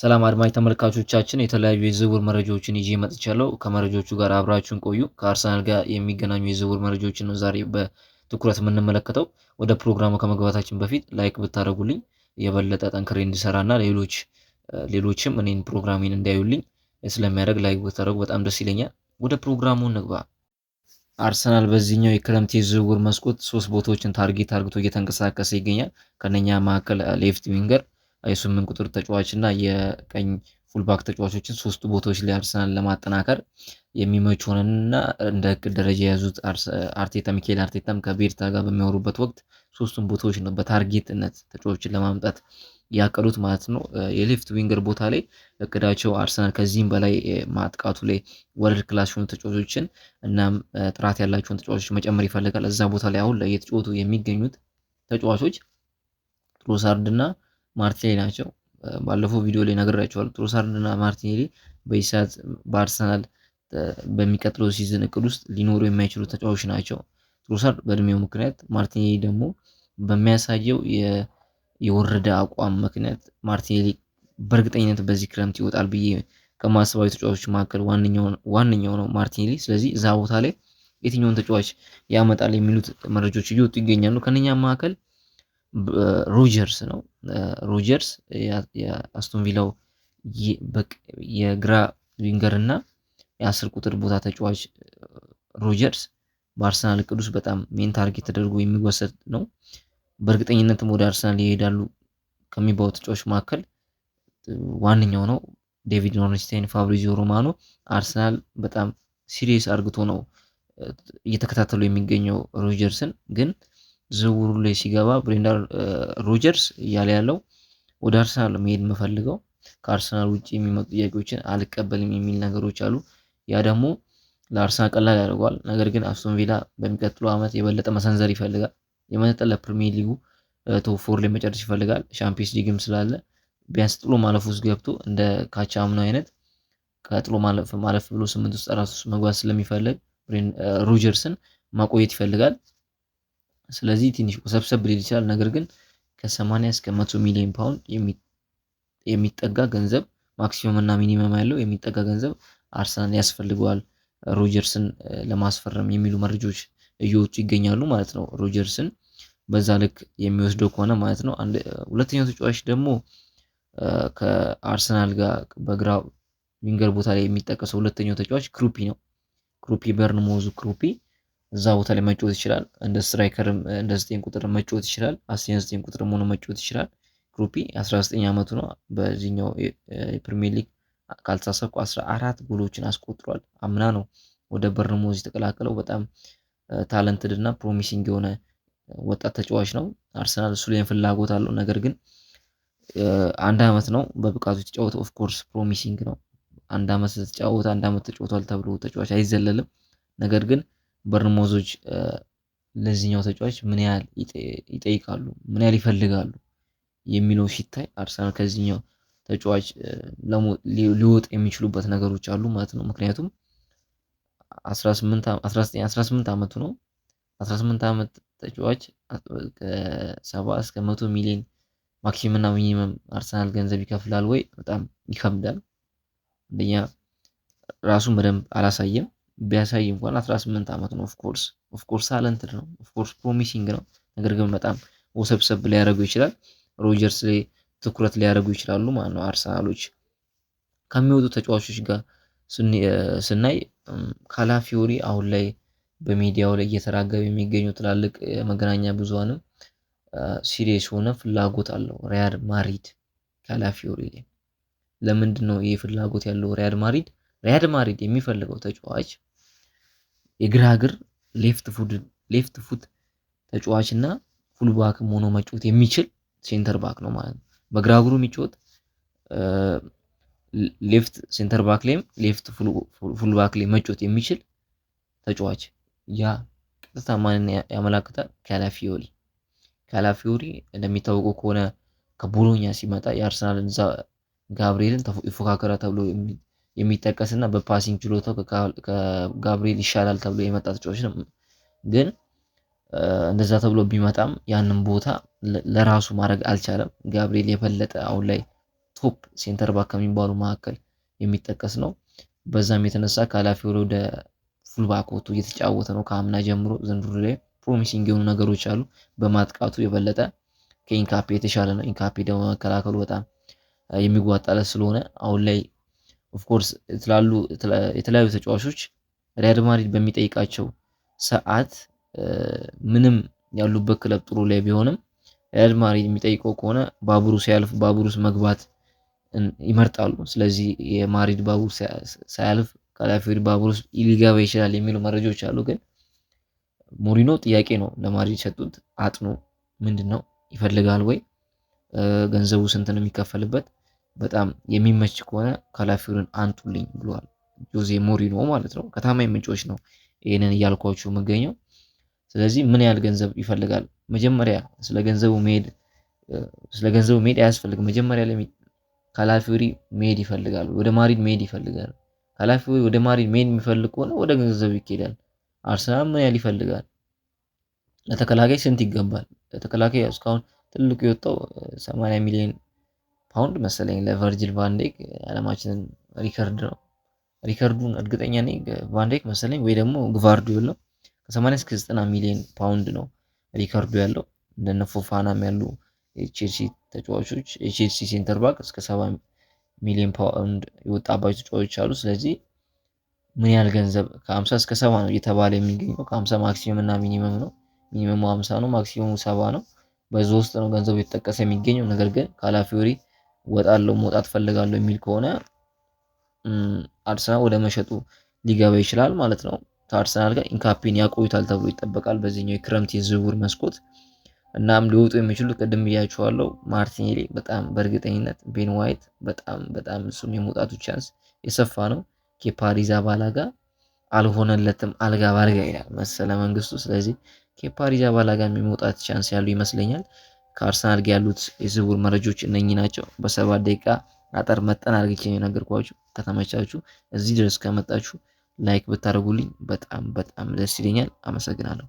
ሰላም አድማጭ ተመልካቾቻችን የተለያዩ የዝውውር መረጃዎችን ይዤ መጥቻለሁ። ከመረጃዎቹ ጋር አብራችሁን ቆዩ። ከአርሰናል ጋር የሚገናኙ የዝውውር መረጃዎችን ነው ዛሬ በትኩረት የምንመለከተው። ወደ ፕሮግራሙ ከመግባታችን በፊት ላይክ ብታደርጉልኝ የበለጠ ጠንክሬ እንዲሰራና ሌሎችም እኔን ፕሮግራሜን እንዲያዩልኝ ስለሚያደርግ ላይክ ብታደርጉ በጣም ደስ ይለኛል። ወደ ፕሮግራሙ እንግባ። አርሰናል በዚህኛው የክረምት የዝውውር መስኮት 3 ቦታዎችን ታርጌት አርግቶ እየተንቀሳቀሰ ይገኛል። ከነኛ መካከል ሌፍት ዊንገር የ8 ቁጥር ተጫዋች እና የቀኝ ፉልባክ ተጫዋቾችን 3 ቦታዎች ላይ አርሰናል ለማጠናከር የሚመች ሆነና እንደ እቅድ ደረጃ የያዙት ሚኬል አርቴታም ከቤርታ ጋር በሚያወሩበት ወቅት 3ቱን ቦታዎች ነው በታርጌትነት ተጫዋቾችን ለማምጣት ያቀዱት ማለት ነው። የሌፍት ዊንገር ቦታ ላይ እቅዳቸው አርሰናል ከዚህም በላይ ማጥቃቱ ላይ ወርልድ ክላስ የሆኑ ተጫዋቾችን እናም ጥራት ያላቸውን ተጫዋቾች መጨመር ይፈልጋል። እዛ ቦታ ላይ አሁን ላይ እየተጫወቱ የሚገኙት ተጫዋቾች ትሮሳርድ እና ማርቲኔሊ ናቸው። ባለፈው ቪዲዮ ላይ ነግሬያቸዋለሁ። ትሮሳርድ እና ማርቲኔሊ በዚህ ሰዓት በአርሰናል በሚቀጥለው ሲዝን እቅድ ውስጥ ሊኖሩ የማይችሉ ተጫዋቾች ናቸው። ትሮሳርድ በእድሜው ምክንያት፣ ማርቲኔሊ ደግሞ በሚያሳየው የወረደ አቋም ምክንያት ማርቲኔሊ በእርግጠኝነት በዚህ ክረምት ይወጣል ብዬ ከማስባዊ ተጫዋቾች መካከል ዋነኛው ነው ማርቲኔሊ። ስለዚህ እዛ ቦታ ላይ የትኛውን ተጫዋች ያመጣል የሚሉት መረጃዎች እየወጡ ይገኛሉ። ከነኛ መካከል ሮጀርስ ነው። ሮጀርስ የአስቶን ቪላው የግራ ዊንገር እና የ10 ቁጥር ቦታ ተጫዋች ሮጀርስ በአርሰናል እቅድ ውስጥ በጣም ሜን ታርጌት ተደርጎ የሚወሰድ ነው። በእርግጠኝነትም ወደ አርሰናል ይሄዳሉ ከሚባሉ ተጫዋቾች መካከል ዋነኛው ነው። ዴቪድ ኖርንስታይን፣ ፋብሪዚዮ ሮማኖ አርሰናል በጣም ሲሪየስ አርግቶ ነው እየተከታተሉ የሚገኘው ሮጀርስን። ግን ዝውውሩ ላይ ሲገባ ብሬንዳን ሮጀርስ እያለ ያለው ወደ አርሰናል መሄድ የምፈልገው ከአርሰናል ውጭ የሚመጡ ጥያቄዎችን አልቀበልም የሚል ነገሮች አሉ። ያ ደግሞ ለአርሰናል ቀላል ያደርገዋል። ነገር ግን አስቶን ቪላ በሚቀጥለው ዓመት የበለጠ መሰንዘር ይፈልጋል። የመጠን ለፕሪሚየር ሊጉ ቶፕ 4 ላይ መጨረስ ይፈልጋል። ሻምፒየንስ ሊግም ስላለ ቢያንስ ጥሎ ማለፍ ውስጥ ገብቶ እንደ ካቻምናው አይነት ከጥሎ ማለፍ ብሎ 8 ውስጥ ራሱ መግባት ስለሚፈልግ ሮጀርስን ማቆየት ይፈልጋል። ስለዚህ ትንሽ ሰብሰብ ሊል ይችላል። ነገር ግን ከ80 እስከ 100 ሚሊዮን ፓውንድ የሚጠጋ ገንዘብ ማክሲመም እና ሚኒመም ያለው የሚጠጋ ገንዘብ አርሰናል ያስፈልገዋል ሮጀርስን ለማስፈረም የሚሉ መረጃዎች እየወጡ ይገኛሉ ማለት ነው። ሮጀርስን በዛ ልክ የሚወስደው ከሆነ ማለት ነው። ሁለተኛው ተጫዋች ደግሞ ከአርሰናል ጋር በግራ ዊንገር ቦታ ላይ የሚጠቀሰው ሁለተኛው ተጫዋች ክሩፒ ነው። ክሩፒ በርንሞዙ ክሩፒ እዛ ቦታ ላይ መጫወት ይችላል። እንደ ስትራይከርም እንደ 9 ቁጥር መጫወት ይችላል። 9 ቁጥር ሆኖ መጫወት ይችላል። ክሩፒ 19 ዓመቱ ነው። በዚህኛው የፕሪሚየር ሊግ ካልተሳሳትኩ 14 ጎሎችን አስቆጥሯል። አምና ነው ወደ በርንሞዝ የተቀላቀለው። በጣም ታለንትድ እና ፕሮሚሲንግ የሆነ ወጣት ተጫዋች ነው። አርሰናል እሱ ላይ ፍላጎት አለው። ነገር ግን 1 ዓመት ነው በብቃቱ የተጫወተ። ኦፍኮርስ ፕሮሚሲንግ ነው። 1 ዓመት ተጫወተ 1 ዓመት ተጫውቷል ተብሎ ተጫዋች አይዘለልም። ነገር ግን በርንሞዞች ለዚህኛው ተጫዋች ምን ያህል ይጠይቃሉ፣ ምን ያህል ይፈልጋሉ የሚለው ሲታይ አርሰናል ከዚህኛው ተጫዋች ሊወጥ የሚችሉበት ነገሮች አሉ ማለት ነው። ምክንያቱም 18 ዓመቱ ነው። 18 ዓመት ተጫዋች ከ70 እስከ 100 ሚሊዮን ማክሲመም እና ሚኒመም አርሰናል ገንዘብ ይከፍላል ወይ? በጣም ይከብዳል። አንደኛ ራሱን በደንብ አላሳየም። ቢያሳይ እንኳን 18 ዓመት ነው። ኦፍኮርስ ታለንትድ ነው። ኦፍኮርስ ፕሮሚሲንግ ነው። ነገር ግን በጣም ወሰብሰብ ሊያደርገው ይችላል። ሮጀርስ ላይ ትኩረት ሊያደርጉ ይችላሉ ማለት ነው። አርሰናሎች ከሚወጡ ተጫዋቾች ጋር ስናይ ካላፊዮሪ አሁን ላይ በሚዲያው ላይ እየተራገበ የሚገኙ ትላልቅ መገናኛ ብዙሃንም ሲሪየስ ሆነ ፍላጎት አለው ሪያል ማድሪድ ካላፊዮሪ ላይ። ለምንድን ነው ይህ ፍላጎት ያለው ሪያል ማድሪድ የሚፈልገው ተጫዋች የግራ እግር ሌፍት ፉት ተጫዋች እና ፉል ባክም ሆኖ መጫወት የሚችል ሴንተር ባክ ነው ማለት ነው። በግራ እግሩ የሚጫወት ሌፍት ሴንተር ባክ ላይም ሌፍት ፉል ባክ ላይ መጫወት የሚችል ተጫዋች ያ ቀጥታ ማንን ያመላክታል? ካላፊዮሪ እንደሚታወቀው ከሆነ ከቦሎኛ ሲመጣ የአርሰናልን ጋብሪኤልን ይፎካከራ ተብሎ የሚጠቀስና በፓሲንግ ችሎታው ከጋብሪኤል ይሻላል ተብሎ የመጣ ተጫዋች ነው። ግን እንደዛ ተብሎ ቢመጣም ያንን ቦታ ለራሱ ማድረግ አልቻለም። ጋብሪኤል የበለጠ አሁን ላይ ቶፕ ሴንተር ባክ ከሚባሉ መካከል የሚጠቀስ ነው። በዛም የተነሳ ካላፊዮሪ ወደ ፉልባክ ወጥቶ እየተጫወተ ነው ከአምና ጀምሮ። ዘንድሮ ላይ ፕሮሚሲንግ የሆኑ ነገሮች አሉ። በማጥቃቱ የበለጠ ከኢንካፔ የተሻለ ነው። ኢንካፔ ደግሞ መከላከሉ በጣም የሚጓጣለት ስለሆነ አሁን ላይ ኦፍኮርስ የተለያዩ ተጫዋቾች ሪያል ማድሪድ በሚጠይቃቸው ሰዓት ምንም ያሉበት ክለብ ጥሩ ላይ ቢሆንም ሪያል ማድሪድ የሚጠይቀው ከሆነ ባቡሩ ሲያልፍ ባቡሩስ መግባት ይመርጣሉ። ስለዚህ የማድሪድ ባቡር ሳያልፍ ካላፊዮሪ ባቡር ውስጥ ሊገባ ይችላል የሚሉ መረጃዎች አሉ። ግን ሞሪኖ ጥያቄ ነው ለማድሪድ የሰጡት። አጥኑ ምንድነው ይፈልጋል ወይ ገንዘቡ ስንት ነው የሚከፈልበት? በጣም የሚመች ከሆነ ካላፊዮሪን አንጡልኝ ብለዋል ጆዜ ሞሪኖ ማለት ነው። ከታማኝ ምንጮች ነው ይሄንን እያልኳችሁ የምገኘው። ስለዚህ ምን ያህል ገንዘብ ይፈልጋል? መጀመሪያ ስለ ገንዘቡ መሄድ አያስፈልግም። መጀመሪያ ላይ ካላፊዮሪ መሄድ ይፈልጋል፣ ወደ ማድሪድ መሄድ ይፈልጋል። ካላፊዮሪ ወደ ማድሪድ መሄድ የሚፈልግ ከሆነ ወደ ገንዘቡ ይኬዳል። አርሰናል ምን ያህል ይፈልጋል? ለተከላካይ ስንት ይገባል? ለተከላካይ እስካሁን ትልቁ የወጣው 80 ሚሊዮን ፓውንድ መሰለኝ ለቨርጂል ቫንዴክ ዓለማችንን ሪከርድ ነው። ሪከርዱን እርግጠኛ ነኝ ቫንዴክ መሰለኝ ወይ ደግሞ ግቫርዲዮል ነው። ከ80 እስከ 90 ሚሊዮን ፓውንድ ነው ሪከርዱ ያለው። እንደነ ፎፋናም ያሉ የቼልሲ ተጫዋቾች የቼልሲ ሴንተር ባክ እስከ 70 ሚሊዮን ፓውንድ የወጣባቸው ተጫዋቾች አሉ። ስለዚህ ምን ያህል ገንዘብ ከ50 እስከ 70 ነው እየተባለ የሚገኘው። ከ50 ማክሲመም እና ሚኒመም ነው። ሚኒመሙ 50 ነው፣ ማክሲመሙ 70 ነው። በዛ ውስጥ ነው ገንዘቡ የተጠቀሰ የሚገኘው። ነገር ግን ካላፊዮሪ መውጣት ፈልጋለሁ የሚል ከሆነ አርሰናል ወደ መሸጡ ሊገባ ይችላል ማለት ነው። ከአርሰናል ጋር ኢንካፔን ያቆዩታል ተብሎ ይጠበቃል በዚህኛው የክረምት የዝውውር መስኮት። እናም ሊወጡ የሚችሉ ቅድም ብያቸዋለሁ፣ ማርቲኔሊ በጣም በእርግጠኝነት፣ ቤን ዋይት በጣም እሱም የመውጣቱ ቻንስ የሰፋ ነው። ኬፓ አሪዛባላጋ አልሆነለትም አልጋ ባልጋ ይላል መሰለ መንግስቱ። ስለዚህ ኬፓ አሪዛባላጋ የሚመውጣት ቻንስ ያለው ይመስለኛል። ከአርሰናል ጋር ያሉት የዝውውር መረጃዎች እነኚህ ናቸው። በ7 ደቂቃ አጠር መጠን አድርጌ የነገርኳችሁ። ከተመቻችሁ እዚህ ድረስ ከመጣችሁ ላይክ ብታደርጉልኝ በጣም ደስ ይለኛል። አመሰግናለሁ።